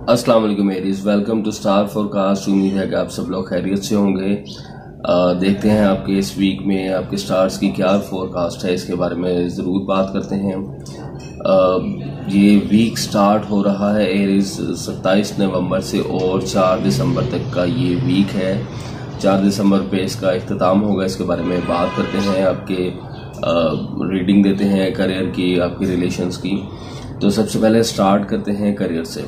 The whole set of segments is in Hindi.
अस्सलाम वालेकुम मेरीज, वेलकम टू स्टार फोरकास्ट। उम्मीद है कि आप सब लोग खैरियत से होंगे। देखते हैं आपके इस वीक में आपके स्टार्स की क्या फोरकास्ट है, इसके बारे में ज़रूर बात करते हैं। ये वीक स्टार्ट हो रहा है एरीज 27 नवंबर से और 4 दिसंबर तक का ये वीक है। 4 दिसंबर पे इसका इख्तिताम होगा। इसके बारे में बात करते हैं, आपके रीडिंग देते हैं करियर की, आपके रिलेशंस की। तो सबसे पहले स्टार्ट करते हैं करियर से।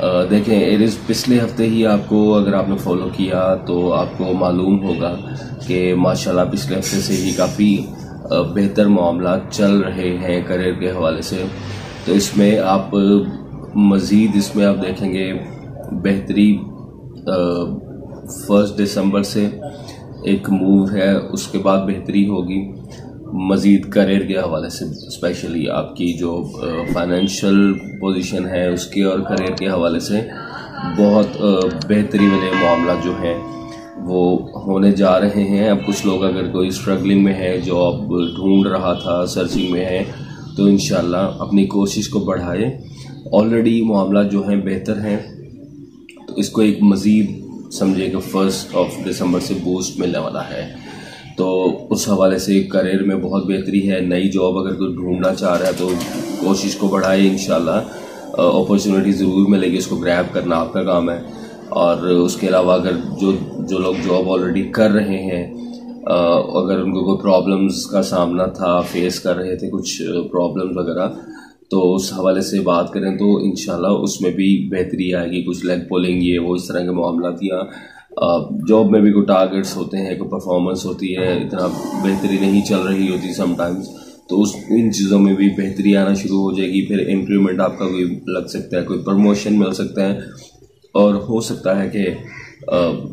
देखें एरीज, पिछले हफ्ते ही आपको अगर आपने फॉलो किया तो आपको मालूम होगा कि माशाल्लाह पिछले हफ्ते से ही काफ़ी बेहतर मामला चल रहे हैं करियर के हवाले से। तो इसमें आप मज़ीद इसमें आप देखेंगे बेहतरी 1 दिसंबर से एक मूव है, उसके बाद बेहतरी होगी मज़ीद करियर के हवाले से, स्पेशली आपकी जो फाइनेंशियल पोजीशन है उसके और करियर के हवाले से बहुत बेहतरी वाले मामला जो हैं वो होने जा रहे हैं। अब कुछ लोग अगर कोई स्ट्रगलिंग में है, जॉब ढूंढ रहा था, सर्चिंग में है, तो इंशाल्लाह अपनी कोशिश को बढ़ाए। ऑलरेडी मामला जो है बेहतर हैं, तो इसको एक मज़ीद समझिए कि 1 दिसंबर से बूस्ट मिलने वाला है। तो उस हवाले से करियर में बहुत बेहतरी है। नई जॉब अगर कोई ढूंढना चाह रहा है तो कोशिश को बढ़ाए, इंशाल्लाह अपॉर्चुनिटी ज़रूर मिलेगी। उसको ग्रैब करना आपका काम है। और उसके अलावा अगर जो लोग जॉब ऑलरेडी कर रहे हैं, अगर उनको कोई प्रॉब्लम्स का सामना था, फेस कर रहे थे कुछ प्रॉब्लम्स वगैरह, तो उस हवाले से बात करें तो इंशाल्लाह उसमें भी बेहतरी आएगी। कुछ लेग पुलिंग ये वो इस तरह के मामला दिया। जॉब में भी कोई टारगेट्स होते हैं, कोई परफॉर्मेंस होती है, इतना बेहतरी नहीं चल रही होती समटाइम्स, तो उस इन चीज़ों में भी बेहतरी आना शुरू हो जाएगी। फिर इंक्रीमेंट आपका कोई लग सकता है, कोई प्रमोशन मिल सकता है। और हो सकता है कि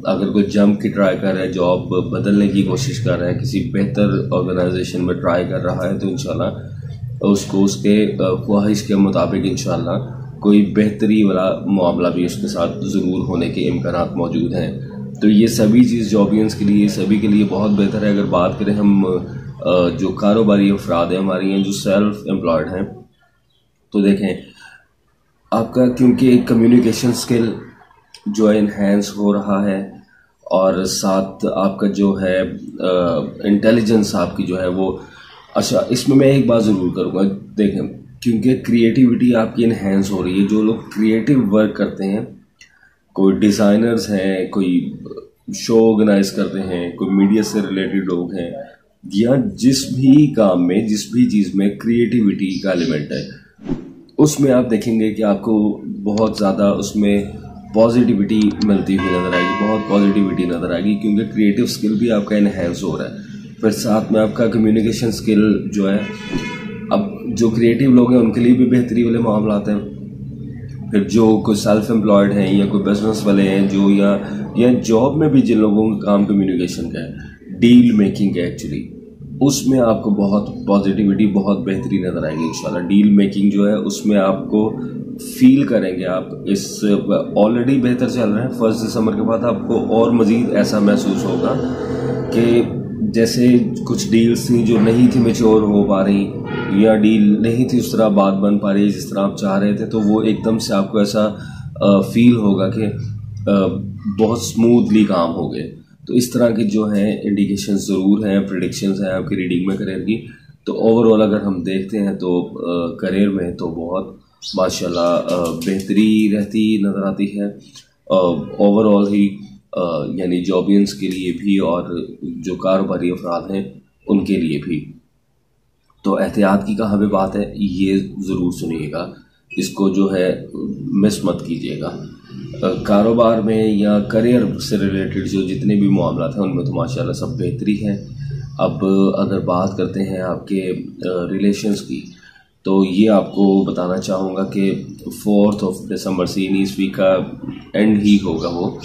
अगर कोई जंप की ट्राई कर रहा है, जॉब बदलने की कोशिश कर रहा है, किसी बेहतर ऑर्गेनाइजेशन में ट्राई कर रहा है, तो इंशाल्लाह उसको उसके ख्वाहिश के मुताबिक इंशाल्लाह कोई बेहतरी वाला मामला भी उसके साथ ज़रूर होने के इम्कानात मौजूद हैं। तो ये सभी चीज़ जॉबियंस के लिए, सभी के लिए बहुत बेहतर है। अगर बात करें हम जो कारोबारी अफराद हैं हमारी हैं, जो सेल्फ एम्प्लॉयड हैं, तो देखें आपका क्योंकि कम्युनिकेशन स्किल जो है इन्हेंस हो रहा है, और साथ आपका जो है इंटेलिजेंस आपकी जो है वो अच्छा। इसमें मैं एक बात ज़रूर करूँगा, देखें क्योंकि क्रिएटिविटी आपकी इन्हेंस हो रही है। जो लोग क्रिएटिव वर्क करते हैं, कोई डिज़ाइनर्स हैं, कोई शो ऑर्गेनाइज करते हैं, कोई मीडिया से रिलेटेड लोग हैं, या जिस भी काम में, जिस भी चीज़ में क्रिएटिविटी का एलिमेंट है, उसमें आप देखेंगे कि आपको बहुत ज़्यादा उसमें पॉजिटिविटी मिलती हुई नज़र आएगी, बहुत पॉजिटिविटी नज़र आएगी, क्योंकि क्रिएटिव स्किल भी आपका इन्हेंस हो रहा है। फिर साथ में आपका कम्युनिकेशन स्किल जो है, अब जो क्रिएटिव लोग हैं उनके लिए भी बेहतरी वाले मामला आते हैं। फिर जो कोई सेल्फ एम्प्लॉयड हैं या कोई बिजनेस वाले हैं, जो या जॉब में भी जिन लोगों का काम कम्युनिकेशन का है, डील मेकिंग है एक्चुअली, उसमें आपको बहुत पॉजिटिविटी, बहुत बेहतरी नज़र आएगी इंशाल्लाह। डील मेकिंग जो है उसमें आपको फील करेंगे आप, इस ऑलरेडी बेहतर चल रहा है। 1 दिसंबर के बाद आपको और मज़ीद ऐसा महसूस होगा कि जैसे कुछ डील्स थी जो नहीं थी मैच्योर हो पा रही, या डील नहीं थी उस तरह बात बन पा रही जिस तरह आप चाह रहे थे, तो वो एकदम से आपको ऐसा फील होगा कि बहुत स्मूथली काम हो गए। तो इस तरह के जो हैं इंडिकेशन ज़रूर हैं, प्रेडिक्शंस हैं आपकी रीडिंग में करियर की। तो ओवरऑल अगर हम देखते हैं तो करियर में तो बहुत माशाल्लाह बेहतरी रहती नज़र आती है ओवरऑल ही, यानी जॉबियंस के लिए भी और जो कारोबारी अफराद हैं उनके लिए भी। तो एहतियात की कहाँ पे बात है, ये ज़रूर सुनिएगा, इसको जो है मिस मत कीजिएगा। कारोबार में या करियर से रिलेटेड जो जितने भी मामला हैं उनमें तो माशाल्लाह सब बेहतरी है। अब अगर बात करते हैं आपके रिलेशंस की, तो ये आपको बताना चाहूँगा कि 4 दिसंबर से यानी इस वीक का एंड ही होगा वो,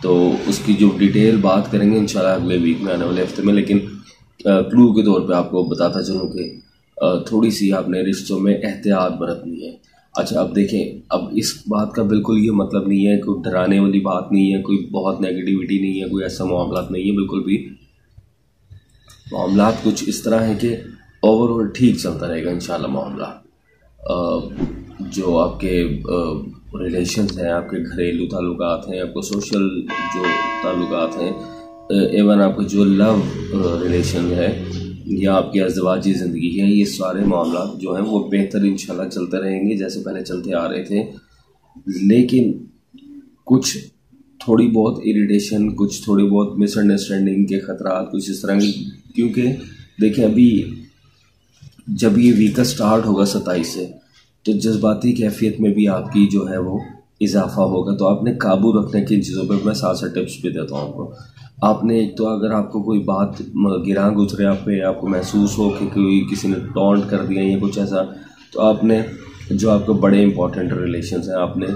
तो उसकी जो डिटेल बात करेंगे इंशाल्लाह अगले वीक में, आने वाले हफ्ते में। लेकिन क्लू के तौर पे आपको बताता चलूँ कि थोड़ी सी आपने रिश्तों में एहतियात बरतनी है। अच्छा, अब देखें, अब इस बात का बिल्कुल ये मतलब नहीं है, कोई डराने वाली बात नहीं है, कोई बहुत नेगेटिविटी नहीं है, कोई ऐसा मामला नहीं है, बिल्कुल भी मामला कुछ इस तरह है कि ओवरऑल ठीक चलता रहेगा इंशाल्लाह मामला। जो आपके रिलेशंस हैं, आपके घरेलू ताल्लुकात हैं, आपको सोशल जो ताल्लुकात हैं, एवन आपको जो लव रिलेशन है या आपकी अज़दवाजी ज़िंदगी है, ये सारे मामला जो हैं वो बेहतर इंशाल्लाह चलते रहेंगे जैसे पहले चलते आ रहे थे। लेकिन कुछ थोड़ी बहुत इरिटेशन, कुछ थोड़ी बहुत मिसअंडरस्टैंडिंग के ख़तरात, कुछ इस तरह की, क्योंकि देखिए अभी जब ये वीकर स्टार्ट होगा 27 से, तो जज्बाती कैफियत में भी आपकी जो है वो इजाफा होगा। तो आपने काबू रखने की चीज़ों पे मैं साथ साथ टिप्स भी देता हूँ आपको। आपने एक तो अगर आपको कोई बात गिरा गुजरे आप पे, आपको महसूस हो कि कोई किसी ने टॉन्ट कर दिया या कुछ ऐसा, तो आपने जो आपको बड़े इंपॉर्टेंट रिलेशंस हैं आपने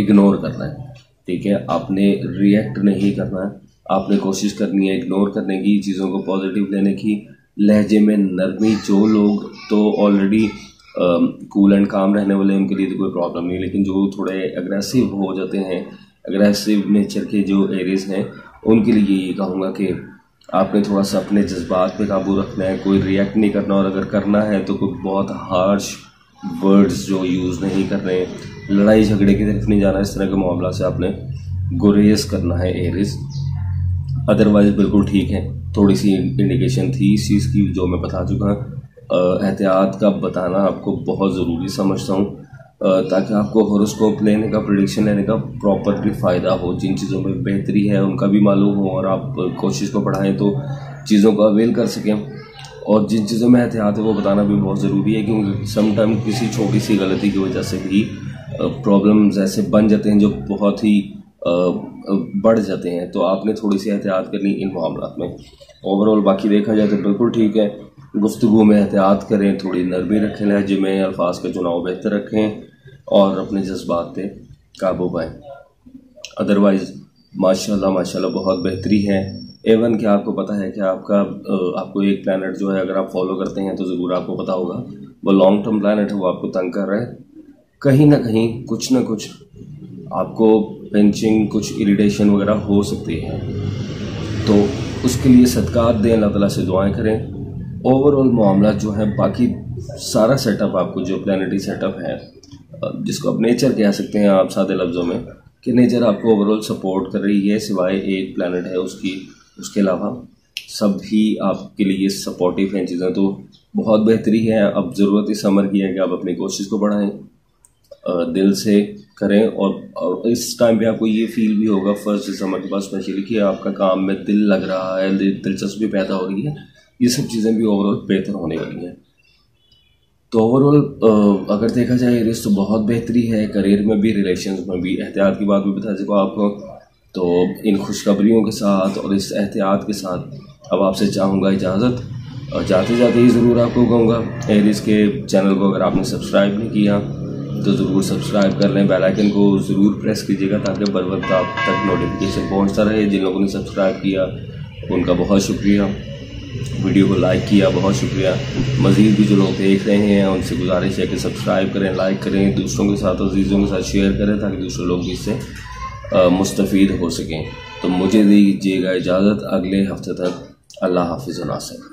इग्नोर करना है, ठीक है। आपने रिएक्ट नहीं करना है, आपने कोशिश करनी है इग्नोर करने की, चीज़ों को पॉजिटिव लेने की, लहजे में नरमी। जो लोग तो ऑलरेडी कूल एंड काम रहने वाले उनके लिए तो कोई प्रॉब्लम नहीं, लेकिन जो थोड़े अग्रेसिव हो जाते हैं, अग्रेसिव नेचर के जो एरियाज हैं, उनके लिए ये कहूँगा कि आपने थोड़ा सा अपने जज्बात पे काबू रखना है, कोई रिएक्ट नहीं करना, और अगर करना है तो कोई बहुत हार्श वर्ड्स जो यूज़ नहीं करने, लड़ाई झगड़े की तरफ नहीं जाना, इस तरह के मामला से आपने गुरेज करना है एरिस। अदरवाइज़ बिल्कुल ठीक है। थोड़ी सी इंडिकेशन थी इस चीज़ की जो मैं बता चुका हूँ। एहतियात का बताना आपको बहुत ज़रूरी समझता हूँ, ताकि आपको हॉरोस्कोप लेने का, प्रेडिक्शन लेने का प्रॉपरली फ़ायदा हो। जिन चीज़ों में बेहतरी है उनका भी मालूम हो और आप कोशिश को बढ़ाएं तो चीज़ों को अवेल कर सकें, और जिन चीज़ों में एहतियात है वो बताना भी बहुत ज़रूरी है, क्योंकि समटाइम किसी छोटी सी गलती की वजह से भी प्रॉब्लम्स ऐसे बन जाते हैं जो बहुत ही बढ़ जाते हैं। तो आपने थोड़ी सी एहतियात करनी इन मामलों में। ओवरऑल बाकी देखा जाए तो बिल्कुल ठीक है। गुफ्तगू में एहतियात करें, थोड़ी नरमी रखें, लहजे में अल्फाज का चुनाव बेहतर रखें और अपने जज्बात पे काबू पाएँ। अदरवाइज़ माशाल्लाह बहुत बेहतरी है। एवन कि आपको पता है कि आपको एक प्लैनेट जो है अगर आप फॉलो करते हैं तो ज़रूर आपको पता होगा वो लॉन्ग टर्म प्लैनेट है, वो आपको तंग कर रहा है। कहीं ना कहीं कुछ ना कुछ आपको पिंचिंग, कुछ इरिटेशन वगैरह हो सकती है, तो उसके लिए सदकात दें, अल्लाह ताला से दुआएं करें। ओवरऑल मामला जो है बाकी सारा सेटअप, आपको जो प्लैनेटरी सेटअप है जिसको आप नेचर कह सकते हैं आप सादे लफ्ज़ों में, कि नेचर आपको ओवरऑल सपोर्ट कर रही है, सिवाय एक प्लैनेट है उसके अलावा सभी आपके लिए सपोर्टिव हैं चीज़ें, तो बहुत बेहतरी है। अब ज़रूरत इस अमर की है कि आप अपनी कोशिश को बढ़ाएं, दिल से करें, और इस टाइम पे आपको ये फील भी होगा 1 दिसंबर के बाद स्पेशली कि आपका काम में दिल लग रहा है, दिलचस्पी पैदा हो रही है। ये सब चीज़ें भी ओवरऑल बेहतर होने वाली हैं। तो ओवरऑल अगर देखा जाए रिश्ते तो बहुत बेहतरी है, करियर में भी, रिलेशंस में भी। एहतियात की बात भी बता चुका आपको। तो इन खुशखबरियों के साथ और इस एहतियात के साथ अब आपसे चाहूँगा इजाज़त, और जाते जाते ही ज़रूर आपको कहूँगा एरिस के चैनल को अगर आपने सब्सक्राइब नहीं किया तो ज़रूर सब्सक्राइब कर लें, बेल आइकन को ज़रूर प्रेस कीजिएगा ताकि बर वक्त आप तक नोटिफिकेशन पहुँचता रहे। जिन लोगों ने सब्सक्राइब किया उनका बहुत शुक्रिया, वीडियो को लाइक किया बहुत शुक्रिया। मज़ीद भी जो लोग देख रहे हैं उनसे गुजारिश है कि सब्सक्राइब करें, लाइक करें, दूसरों के साथ, अजीज़ों के साथ शेयर करें ताकि दूसरे लोग भी इससे मुस्तफ़ीद हो सकें। तो मुझे दीजिएगा इजाज़त, अगले हफ्ते तक अल्लाह हाफ़िज़ व नासिर।